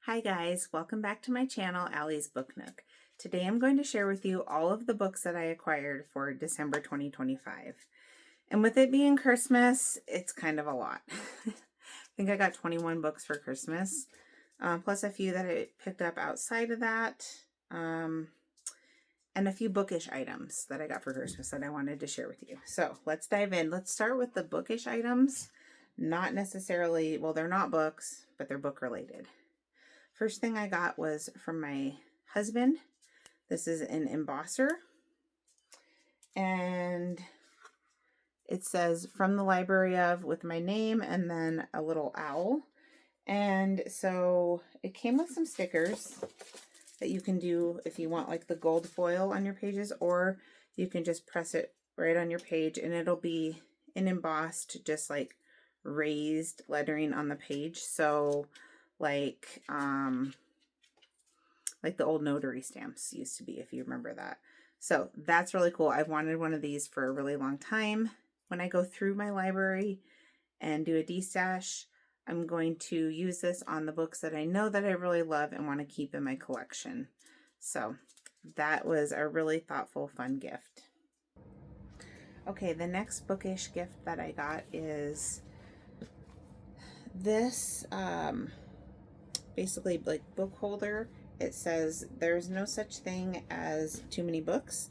Hi guys, welcome back to my channel, Allie's Book Nook. Today I'm going to share with you all of the books that I acquired for December 2025. And with it being Christmas, it's kind of a lot. I think I got 21 books for Christmas, plus a few that I picked up outside of that, and a few bookish items that I got for Christmas that I wanted to share with you. So let's dive in. Let's start with the bookish items. Not necessarily, well, they're not books, but they're book related. First thing I got was from my husband. This is an embosser. And it says from the library of with my name and then a little owl. And so it came with some stickers that you can do if you want like the gold foil on your pages, or you can just press it right on your page and it'll be an embossed, just like raised lettering on the page. So like the old notary stamps used to be, if you remember that. So that's really cool. I've wanted one of these for a really long time. When I go through my library and do a destash, I'm going to use this on the books that I know that I really love and want to keep in my collection. So that was a really thoughtful, fun gift. Okay, the next bookish gift that I got is this basically like book holder. It says there's no such thing as too many books,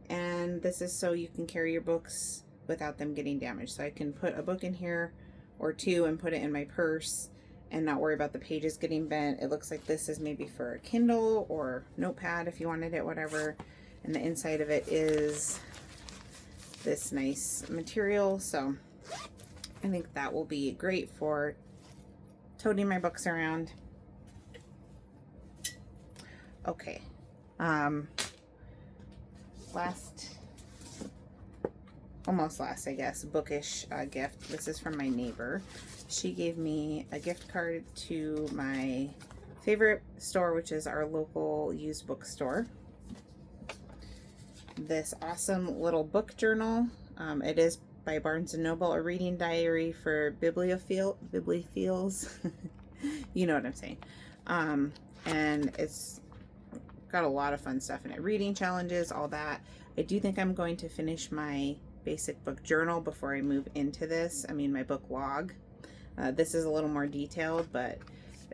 and this is so you can carry your books without them getting damaged. So I can put a book in here or two and put it in my purse and not worry about the pages getting bent. It looks like this is maybe for a Kindle or notepad if you wanted it, whatever. And the inside of it is this nice material, so I think that will be great for toting my books around. Okay, almost last, I guess, bookish gift. This is from my neighbor. She gave me a gift card to my favorite store, which is our local used bookstore. This awesome little book journal. It is by Barnes & Noble, a reading diary for bibliophiles. You know what I'm saying. And it's got a lot of fun stuff in it. Reading challenges, all that. I do think I'm going to finish my basic book journal before I move into this. I mean, my book log. This is a little more detailed, but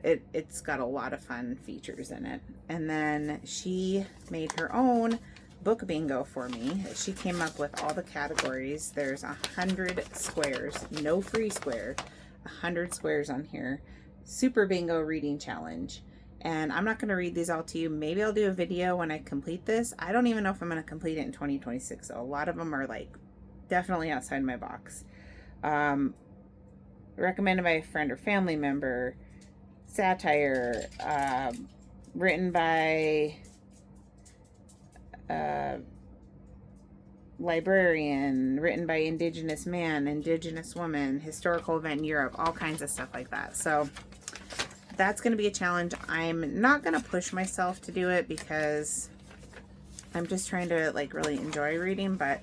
it's got a lot of fun features in it. And then she made her own book bingo for me. She came up with all the categories. There's 100 squares, no free square, 100 squares on here. Super bingo reading challenge. And I'm not going to read these all to you. Maybe I'll do a video when I complete this. I don't even know if I'm going to complete it in 2026. So a lot of them are like definitely outside my box. Recommended by a friend or family member. Satire. Written by librarian. Written by Indigenous man, Indigenous woman. Historical event in Europe. All kinds of stuff like that. So that's going to be a challenge. I'm not going to push myself to do it because I'm just trying to like really enjoy reading, but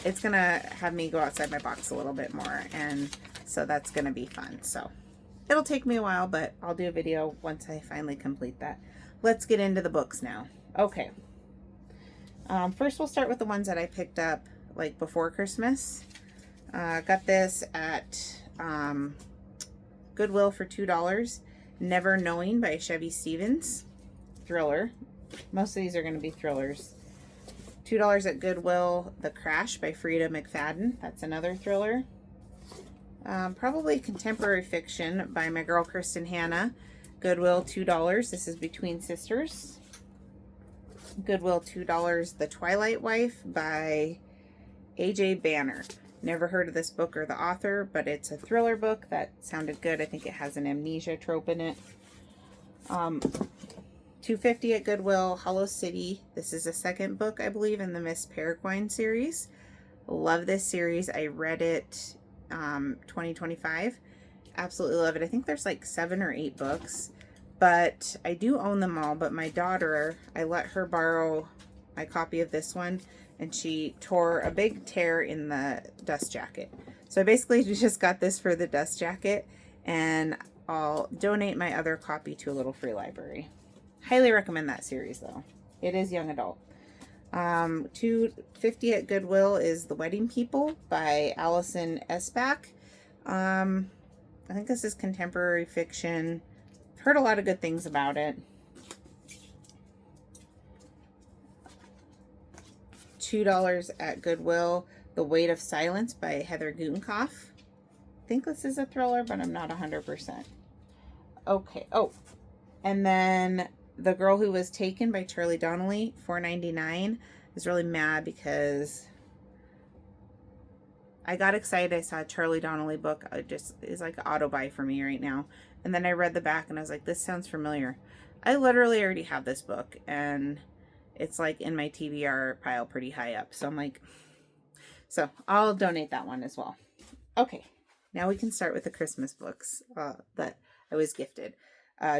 it's going to have me go outside my box a little bit more, and so that's going to be fun. So it'll take me a while, but I'll do a video once I finally complete that. Let's get into the books now. Okay. First we'll start with the ones that I picked up like before Christmas. Got this at Goodwill for $2. Never Knowing by Chevy Stevens. Thriller. Most of these are going to be thrillers. $2 at Goodwill. The Crash by Frida McFadden. That's another thriller. Probably contemporary fiction by my girl Kristen Hanna. Goodwill $2. This is Between Sisters. Goodwill $2. The Twilight Wife by A.J. Banner. Never heard of this book or the author, but it's a thriller book that sounded good. I think it has an amnesia trope in it. $2.50 at Goodwill, Hollow City. This is the second book, I believe, in the Miss Peregrine series. Love this series. I read it 2025. Absolutely love it. I think there's like 7 or 8 books, but I do own them all. But my daughter, I let her borrow my copy of this one, and she tore a big tear in the dust jacket. So I basically just got this for the dust jacket, and I'll donate my other copy to a little free library. Highly recommend that series though. It is young adult. $2.50 at Goodwill is The Wedding People by Allison Esbach. I think this is contemporary fiction. I've heard a lot of good things about it. $2 at Goodwill, The Weight of Silence by Heather Gutenkopf. I think this is a thriller, but I'm not 100%. Okay. Oh, and then The Girl Who Was Taken by Charlie Donnelly, $4.99. I was really mad because I got excited. I saw a Charlie Donnelly book. It just is like an auto buy for me right now. And then I read the back and I was like, this sounds familiar. I literally already have this book and it's like in my TBR pile pretty high up. So I'm like, so I'll donate that one as well. Okay, now we can start with the Christmas books that I was gifted.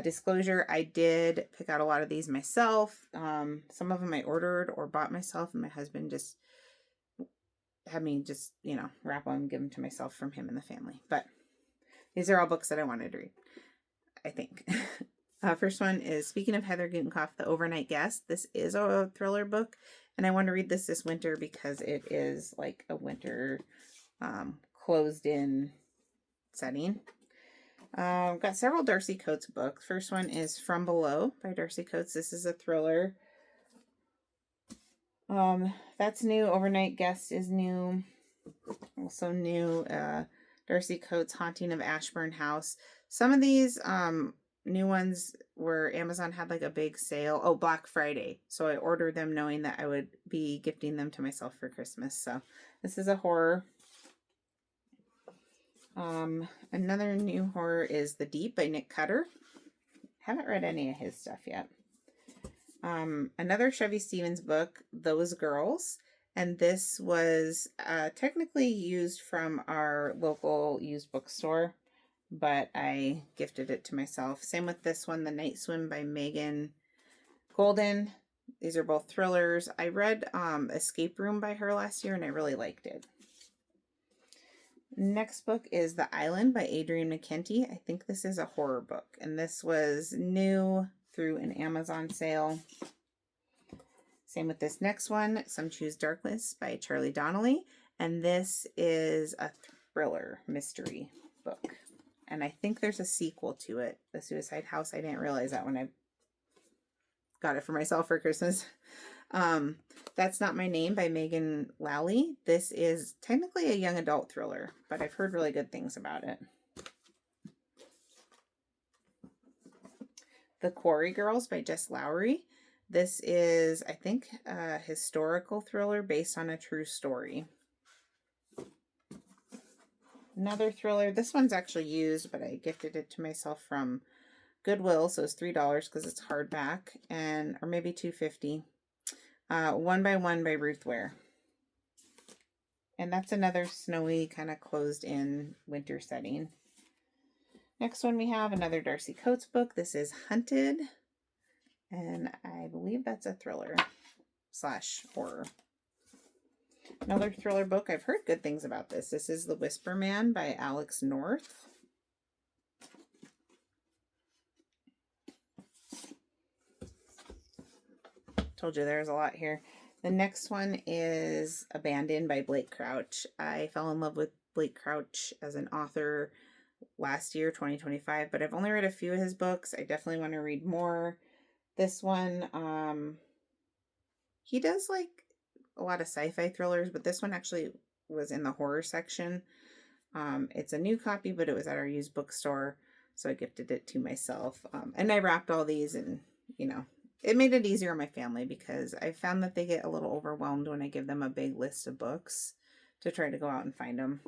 Disclosure, I did pick out a lot of these myself. Some of them I ordered or bought myself, and my husband just had me just, wrap them and give them to myself from him and the family. But these are all books that I wanted to read, I think. First one is, speaking of Heather Gutenkopf, The Overnight Guest. This is a thriller book, and I want to read this winter because it is like a winter closed-in setting. Got several Darcy Coates books. First one is From Below by Darcy Coates. This is a thriller. That's new. Overnight Guest is new. Also new. Darcy Coates, Haunting of Ashburn House. Some of these new ones were Amazon had like a big sale. Oh, Black Friday. So I ordered them knowing that I would be gifting them to myself for Christmas. So this is a horror. Another new horror is The Deep by Nick Cutter. Haven't read any of his stuff yet. Another Chevy Stevens book, Those Girls. And this was technically used from our local used bookstore, but I gifted it to myself. Same with this one, The Night Swim by Megan Golden. These are both thrillers. I read Escape Room by her last year, and I really liked it. Next book is The Island by Adrienne McKenty. I think this is a horror book, and this was new through an Amazon sale. Same with this next one, Some Choose Darkness by Charlie Donnelly, and this is a thriller mystery book. And I think there's a sequel to it, The Suicide House. I didn't realize that when I got it for myself for Christmas. That's Not My Name by Megan Lally. This is technically a young adult thriller, but I've heard really good things about it. The Quarry Girls by Jess Lowry. This is, I think, a historical thriller based on a true story. Another thriller. This one's actually used, but I gifted it to myself from Goodwill, so it's $3 because it's hardback, or maybe $2.50. One by One by Ruth Ware. And that's another snowy, kind of closed-in winter setting. Next one we have another Darcy Coates book. This is Hunted. And I believe that's a thriller / horror. Another thriller book. I've heard good things about this. This is The Whisper Man by Alex North. Told you there's a lot here. The next one is Abandoned by Blake Crouch. I fell in love with Blake Crouch as an author last year, 2025, but I've only read a few of his books. I definitely want to read more. This one, he does like a lot of sci-fi thrillers, but this one actually was in the horror section. It's a new copy, but it was at our used bookstore, so I gifted it to myself. And I wrapped all these, and it made it easier on my family because I found that they get a little overwhelmed when I give them a big list of books to try to go out and find them.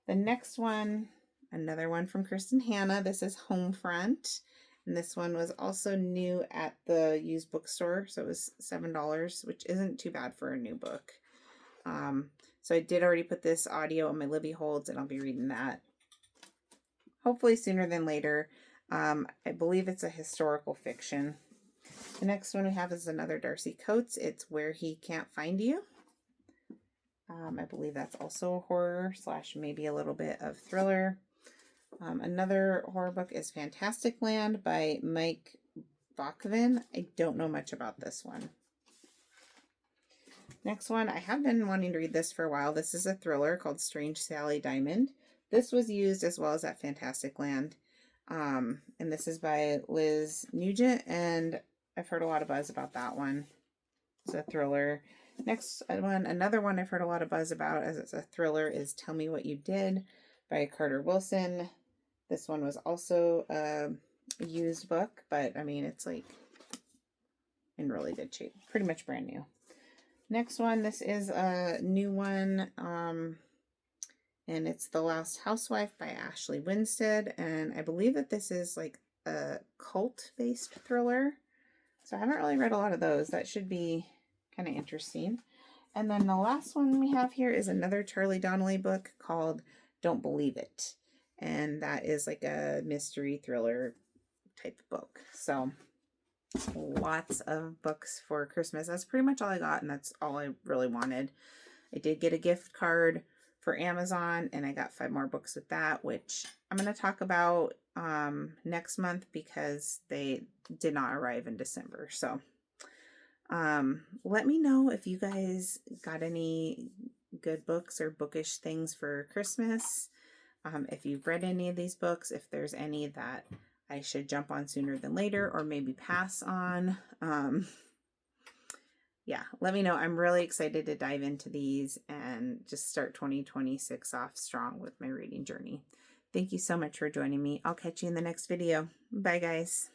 The next one, another one from Kristen Hanna. This is Homefront. And this one was also new at the used bookstore. So it was $7, which isn't too bad for a new book. So I did already put this audio on my Libby Holds, and I'll be reading that hopefully sooner than later. I believe it's a historical fiction. The next one we have is another Darcy Coates. It's Where He Can't Find You. I believe that's also horror / maybe a little bit of thriller. Another horror book is Fantastic Land by Mike Bachvin. I don't know much about this one. Next one, I have been wanting to read this for a while. This is a thriller called Strange Sally Diamond. This was used as well as at Fantastic Land. And this is by Liz Nugent, and I've heard a lot of buzz about that one. It's a thriller. Next one, another one I've heard a lot of buzz about as it's a thriller, is Tell Me What You Did by Carter Wilson. This one was also a used book, but I mean, it's like in really good shape. Pretty much brand new. Next one, this is a new one, and it's The Last Housewife by Ashley Winstead, and I believe that this is like a cult-based thriller. So I haven't really read a lot of those. That should be kind of interesting. And then the last one we have here is another Charlie Donnelly book called Don't Believe It. And that is like a mystery thriller type book. So lots of books for Christmas. That's pretty much all I got, and that's all I really wanted. I did get a gift card for Amazon, and I got 5 more books with that, which I'm going to talk about next month because they did not arrive in December. So let me know if you guys got any good books or bookish things for Christmas. If you've read any of these books, if there's any that I should jump on sooner than later or maybe pass on. Yeah, let me know. I'm really excited to dive into these and just start 2026 off strong with my reading journey. Thank you so much for joining me. I'll catch you in the next video. Bye, guys.